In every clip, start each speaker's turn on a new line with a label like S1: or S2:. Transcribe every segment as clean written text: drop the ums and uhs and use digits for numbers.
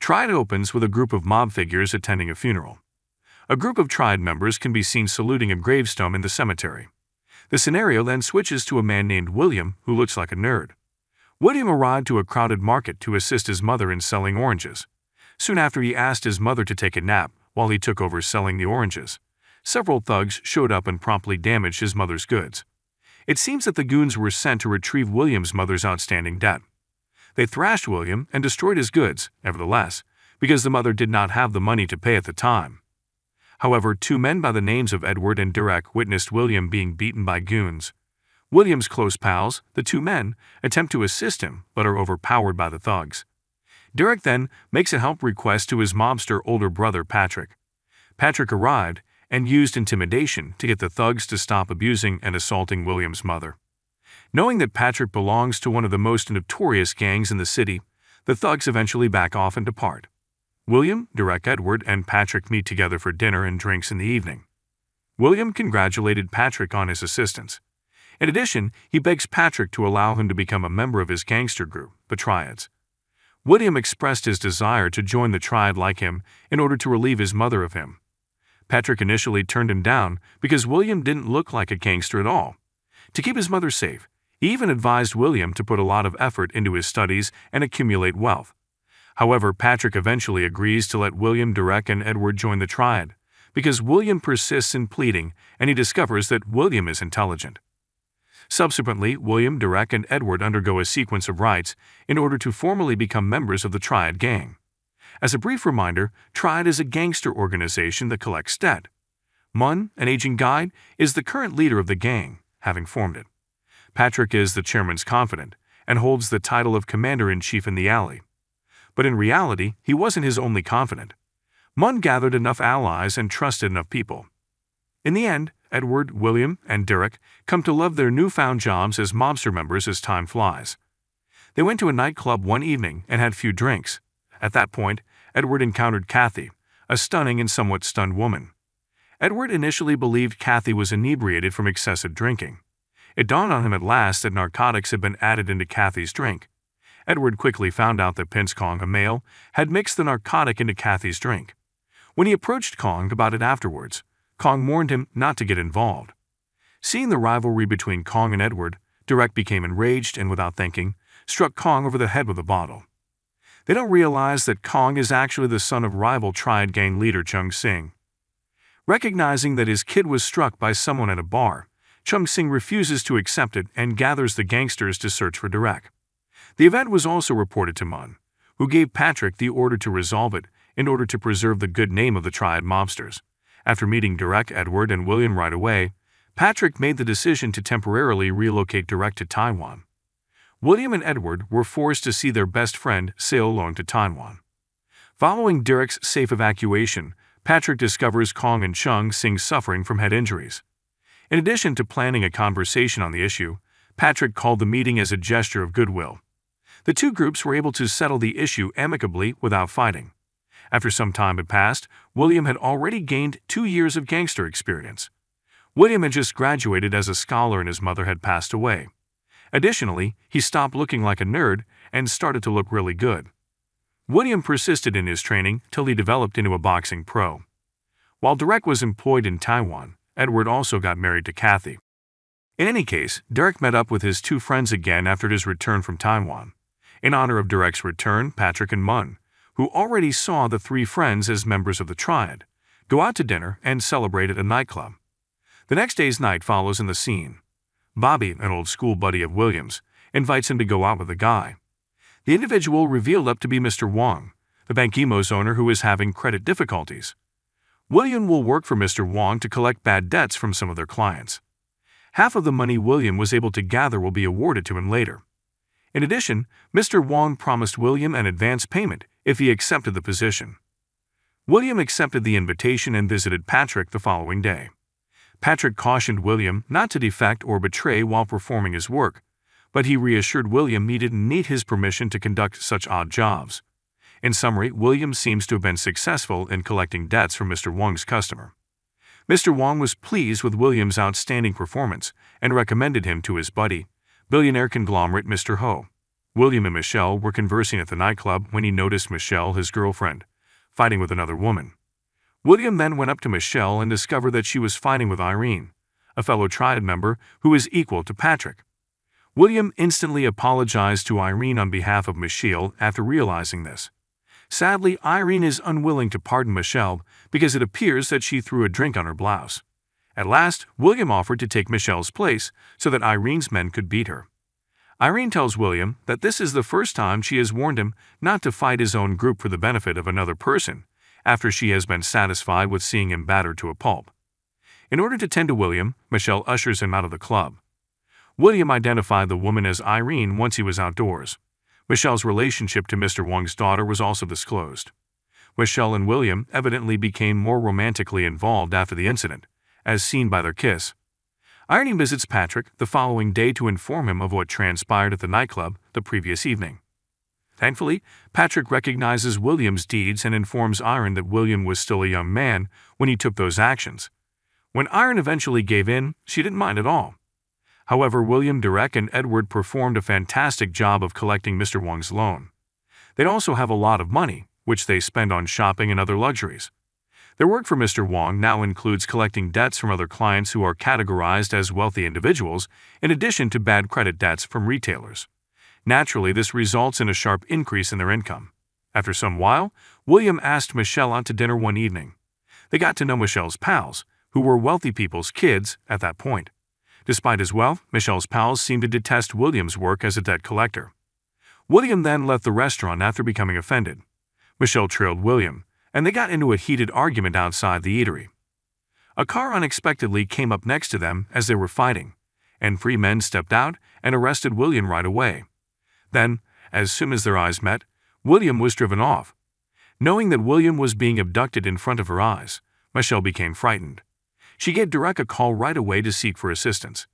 S1: Triad opens with a group of mob figures attending a funeral. A group of Triad members can be seen saluting a gravestone in the cemetery. The scenario then switches to a man named William who looks like a nerd. William arrived to a crowded market to assist his mother in selling oranges. Soon after, he asked his mother to take a nap while he took over selling the oranges. Several thugs showed up and promptly damaged his mother's goods. It seems that the goons were sent to retrieve William's mother's outstanding debt. They thrashed William and destroyed his goods, nevertheless, because the mother did not have the money to pay at the time. However, two men by the names of Edward and Derek witnessed William being beaten by goons. William's close pals, the two men, attempt to assist him but are overpowered by the thugs. Derek then makes a help request to his mobster older brother Patrick. Patrick arrived and used intimidation to get the thugs to stop abusing and assaulting William's mother. Knowing that Patrick belongs to one of the most notorious gangs in the city, the thugs eventually back off and depart. William, Derek, Edward, and Patrick meet together for dinner and drinks in the evening. William congratulated Patrick on his assistance. In addition, he begs Patrick to allow him to become a member of his gangster group, the Triads. William expressed his desire to join the Triad like him in order to relieve his mother of him. Patrick initially turned him down because William didn't look like a gangster at all. To keep his mother safe, he even advised William to put a lot of effort into his studies and accumulate wealth. However, Patrick eventually agrees to let William, Derek, and Edward join the Triad because William persists in pleading and he discovers that William is intelligent. Subsequently, William, Derek, and Edward undergo a sequence of rites in order to formally become members of the Triad gang. As a brief reminder, Triad is a gangster organization that collects debt. Mun, an aging guide, is the current leader of the gang, having formed it. Patrick is the chairman's confidant and holds the title of commander-in-chief in the alley. But in reality, he wasn't his only confidant. Mun gathered enough allies and trusted enough people. In the end, Edward, William, and Derek come to love their newfound jobs as mobster members as time flies. They went to a nightclub one evening and had few drinks. At that point, Edward encountered Kathy, a stunning and somewhat stunned woman. Edward initially believed Kathy was inebriated from excessive drinking. It dawned on him at last that narcotics had been added into Kathy's drink. Edward quickly found out that Prince Kong, a male, had mixed the narcotic into Kathy's drink. When he approached Kong about it afterwards, Kong warned him not to get involved. Seeing the rivalry between Kong and Edward, Derek became enraged and, without thinking, struck Kong over the head with a bottle. They don't realize that Kong is actually the son of rival Triad gang leader Chung Sing. Recognizing that his kid was struck by someone at a bar, Chung Sing refuses to accept it and gathers the gangsters to search for Derek. The event was also reported to Mun, who gave Patrick the order to resolve it in order to preserve the good name of the Triad mobsters. After meeting Derek, Edward, and William right away, Patrick made the decision to temporarily relocate Derek to Taiwan. William and Edward were forced to see their best friend sail alone to Taiwan. Following Derek's safe evacuation, Patrick discovers Kong and Chung Sing suffering from head injuries. In addition to planning a conversation on the issue, Patrick called the meeting as a gesture of goodwill. The two groups were able to settle the issue amicably without fighting. After some time had passed, William had already gained 2 years of gangster experience. William had just graduated as a scholar and his mother had passed away. Additionally, he stopped looking like a nerd and started to look really good. William persisted in his training till he developed into a boxing pro. While Derek was employed in Taiwan, Edward also got married to Kathy. In any case, Derek met up with his two friends again after his return from Taiwan. In honor of Derek's return, Patrick and Mun, who already saw the three friends as members of the Triad, go out to dinner and celebrate at a nightclub. The next day's night follows in the scene. Bobby, an old school buddy of William's, invites him to go out with a guy. The individual revealed up to be Mr. Wong, the Bankimo's owner who is having credit difficulties. William will work for Mr. Wong to collect bad debts from some of their clients. Half of the money William was able to gather will be awarded to him later. In addition, Mr. Wong promised William an advance payment if he accepted the position. William accepted the invitation and visited Patrick the following day. Patrick cautioned William not to defect or betray while performing his work, but he reassured William he didn't need his permission to conduct such odd jobs. In summary, William seems to have been successful in collecting debts from Mr. Wong's customer. Mr. Wong was pleased with William's outstanding performance and recommended him to his buddy, billionaire conglomerate Mr. Ho. William and Michelle were conversing at the nightclub when he noticed Michelle, his girlfriend, fighting with another woman. William then went up to Michelle and discovered that she was fighting with Irene, a fellow triad member who is equal to Patrick. William instantly apologized to Irene on behalf of Michelle after realizing this. Sadly, Irene is unwilling to pardon Michelle because it appears that she threw a drink on her blouse. At last, William offered to take Michelle's place so that Irene's men could beat her. Irene tells William that this is the first time she has warned him not to fight his own group for the benefit of another person, after she has been satisfied with seeing him battered to a pulp. In order to tend to William, Michelle ushers him out of the club. William identified the woman as Irene once he was outdoors. Michelle's relationship to Mr. Wong's daughter was also disclosed. Michelle and William evidently became more romantically involved after the incident, as seen by their kiss. Irene visits Patrick the following day to inform him of what transpired at the nightclub the previous evening. Thankfully, Patrick recognizes William's deeds and informs Irene that William was still a young man when he took those actions. When Irene eventually gave in, she didn't mind at all. However, William, Derek, and Edward performed a fantastic job of collecting Mr. Wong's loan. They'd also have a lot of money, which they spend on shopping and other luxuries. Their work for Mr. Wong now includes collecting debts from other clients who are categorized as wealthy individuals, in addition to bad credit debts from retailers. Naturally, this results in a sharp increase in their income. After some while, William asked Michelle out to dinner one evening. They got to know Michelle's pals, who were wealthy people's kids at that point. Despite his wealth, Michelle's pals seemed to detest William's work as a debt collector. William then left the restaurant after becoming offended. Michelle trailed William, and they got into a heated argument outside the eatery. A car unexpectedly came up next to them as they were fighting, and 3 men stepped out and arrested William right away. Then, as soon as their eyes met, William was driven off. Knowing that William was being abducted in front of her eyes, Michelle became frightened. She gave Derek a call right away to seek for assistance.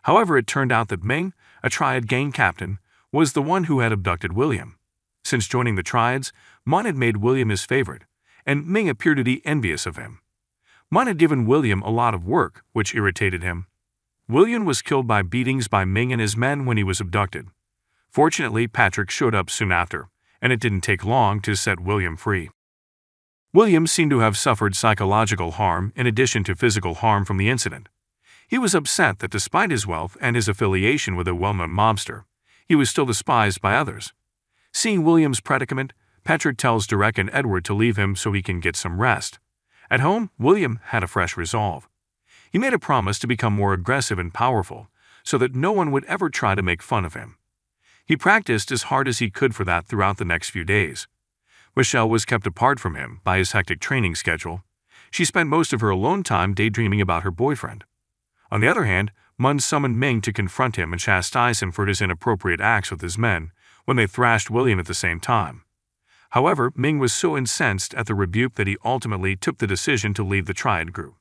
S1: However, it turned out that Ming, a triad gang captain, was the one who had abducted William. Since joining the triads, Mun had made William his favorite, and Ming appeared to be envious of him. Mun had given William a lot of work, which irritated him. William was killed by beatings by Ming and his men when he was abducted. Fortunately, Patrick showed up soon after, and it didn't take long to set William free. William seemed to have suffered psychological harm in addition to physical harm from the incident. He was upset that despite his wealth and his affiliation with a well-known mobster, he was still despised by others. Seeing William's predicament, Patrick tells Derek and Edward to leave him so he can get some rest. At home, William had a fresh resolve. He made a promise to become more aggressive and powerful so that no one would ever try to make fun of him. He practiced as hard as he could for that throughout the next few days. Michelle was kept apart from him by his hectic training schedule. She spent most of her alone time daydreaming about her boyfriend. On the other hand, Mun summoned Ming to confront him and chastise him for his inappropriate acts with his men when they thrashed William at the same time. However, Ming was so incensed at the rebuke that he ultimately took the decision to leave the triad group.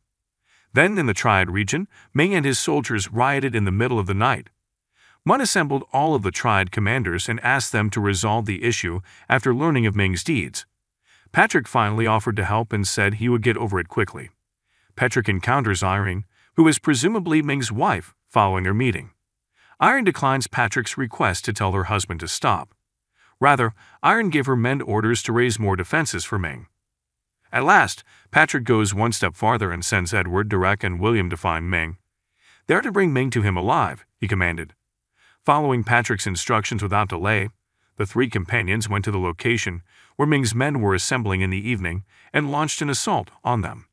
S1: Then, in the triad region, Ming and his soldiers rioted in the middle of the night. Mun assembled all of the triad commanders and asked them to resolve the issue after learning of Ming's deeds. Patrick finally offered to help and said he would get over it quickly. Patrick encounters Irene, who is presumably Ming's wife, following their meeting. Irene declines Patrick's request to tell her husband to stop. Rather, Irene gave her men orders to raise more defenses for Ming. At last, Patrick goes one step farther and sends Edward, Derek, and William to find Ming. They are to bring Ming to him alive, he commanded. Following Patrick's instructions without delay, the 3 companions went to the location where Ming's men were assembling in the evening and launched an assault on them.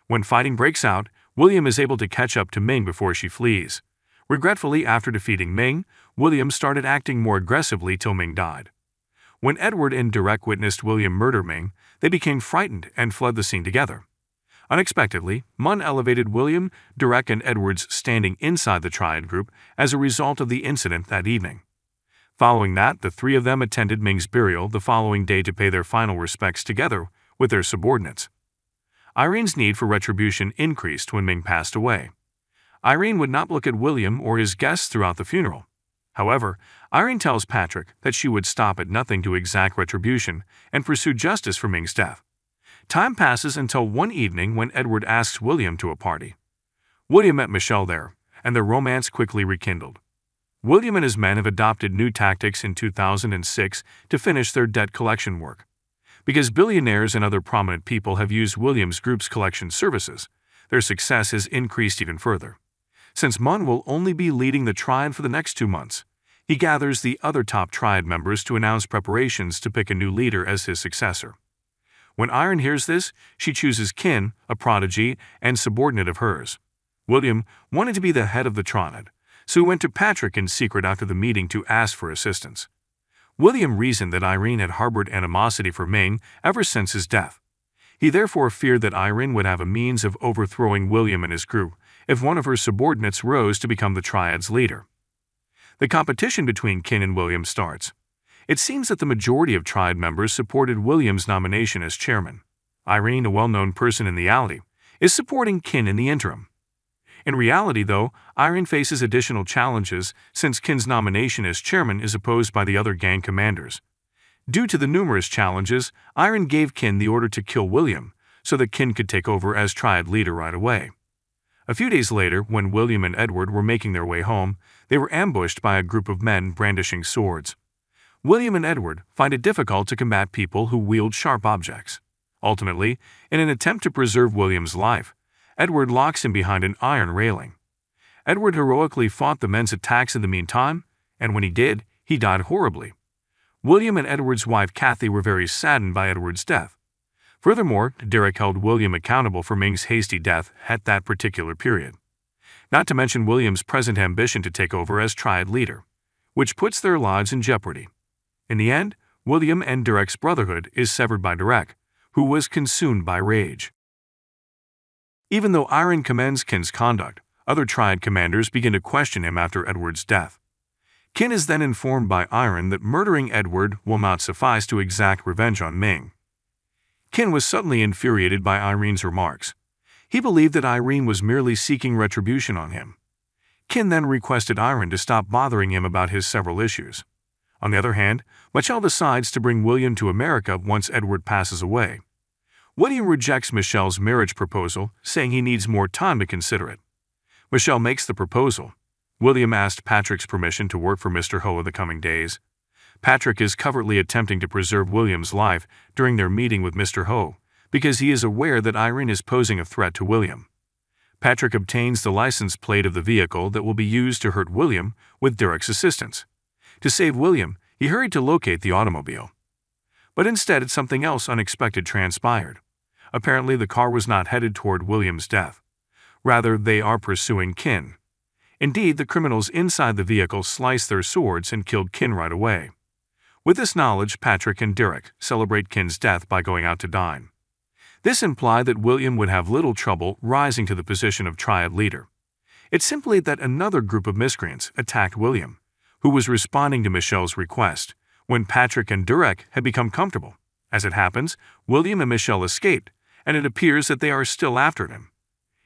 S1: When fighting breaks out, William is able to catch up to Ming before she flees. Regretfully, after defeating Ming, William started acting more aggressively till Ming died. When Edward and Derek witnessed William murder Ming, they became frightened and fled the scene together. Unexpectedly, Mun elevated William, Derek, and Edward's standing inside the triad group as a result of the incident that evening. Following that, the 3 of them attended Ming's burial the following day to pay their final respects together with their subordinates. Irene's need for retribution increased when Ming passed away. Irene would not look at William or his guests throughout the funeral. However, Irene tells Patrick that she would stop at nothing to exact retribution and pursue justice for Ming's death. Time passes until one evening when Edward asks William to a party. William met Michelle there, and their romance quickly rekindled. William and his men have adopted new tactics in 2006 to finish their debt collection work. Because billionaires and other prominent people have used William's group's collection services, their success has increased even further. Since Mun will only be leading the triad for the next 2 months, he gathers the other top triad members to announce preparations to pick a new leader as his successor. When Iron hears this, she chooses Kin, a prodigy and subordinate of hers. William wanted to be the head of the triad, so he went to Patrick in secret after the meeting to ask for assistance. William reasoned that Irene had harbored animosity for Ming ever since his death. He therefore feared that Irene would have a means of overthrowing William and his group if one of her subordinates rose to become the triad's leader. The competition between Kin and William starts. It seems that the majority of triad members supported William's nomination as chairman. Irene, a well-known person in the alley, is supporting Kin in the interim. In reality, though, Irene faces additional challenges since Kin's nomination as chairman is opposed by the other gang commanders. Due to the numerous challenges, Irene gave Kin the order to kill William so that Kin could take over as triad leader right away. A few days later, when William and Edward were making their way home, they were ambushed by a group of men brandishing swords. William and Edward find it difficult to combat people who wield sharp objects. Ultimately, in an attempt to preserve William's life, Edward locks him behind an iron railing. Edward heroically fought the men's attacks in the meantime, and when he did, he died horribly. William and Edward's wife Kathy were very saddened by Edward's death. Furthermore, Derek held William accountable for Ming's hasty death at that particular period. Not to mention William's present ambition to take over as triad leader, which puts their lives in jeopardy. In the end, William and Derek's brotherhood is severed by Derek, who was consumed by rage. Even though Irene commends Kin's conduct, other triad commanders begin to question him after Edward's death. Kin is then informed by Irene that murdering Edward will not suffice to exact revenge on Ming. Kin was suddenly infuriated by Irene's remarks. He believed that Irene was merely seeking retribution on him. Kin then requested Irene to stop bothering him about his several issues. On the other hand, Michelle decides to bring William to America once Edward passes away. William rejects Michelle's marriage proposal, saying he needs more time to consider it. Michelle makes the proposal. William asked Patrick's permission to work for Mr. Ho in the coming days. Patrick is covertly attempting to preserve William's life during their meeting with Mr. Ho because he is aware that Irene is posing a threat to William. Patrick obtains the license plate of the vehicle that will be used to hurt William with Derek's assistance. To save William, he hurried to locate the automobile. But instead, something else unexpected transpired. Apparently, the car was not headed toward William's death. Rather, they are pursuing Kin. Indeed, the criminals inside the vehicle sliced their swords and killed Kin right away. With this knowledge, Patrick and Derek celebrate Kin's death by going out to dine. This implied that William would have little trouble rising to the position of triad leader. It's simply that another group of miscreants attacked William, who was responding to Michelle's request, when Patrick and Derek had become comfortable. As it happens, William and Michelle escaped, and it appears that they are still after him.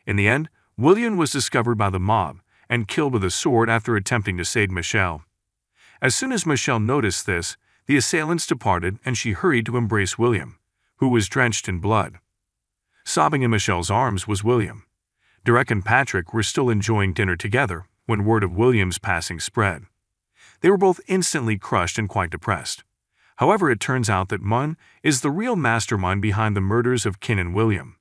S1: In the end, William was discovered by the mob and killed with a sword after attempting to save Michelle. As soon as Michelle noticed this, the assailants departed and she hurried to embrace William, who was drenched in blood. Sobbing in Michelle's arms was William. Derek and Patrick were still enjoying dinner together when word of William's passing spread. They were both instantly crushed and quite depressed. However, it turns out that Mun is the real mastermind behind the murders of Kin and William.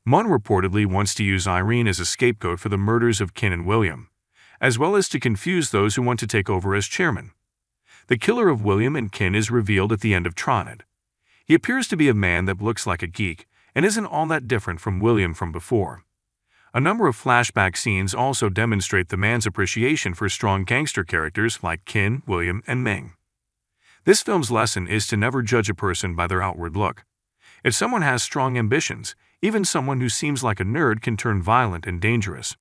S1: Mun reportedly wants to use Irene as a scapegoat for the murders of Kin and William, as well as to confuse those who want to take over as chairman. The killer of William and Kin is revealed at the end of Triad. He appears to be a man that looks like a geek and isn't all that different from William from before. A number of flashback scenes also demonstrate the man's appreciation for strong gangster characters like Kin, William, and Ming. This film's lesson is to never judge a person by their outward look. If someone has strong ambitions, even someone who seems like a nerd can turn violent and dangerous.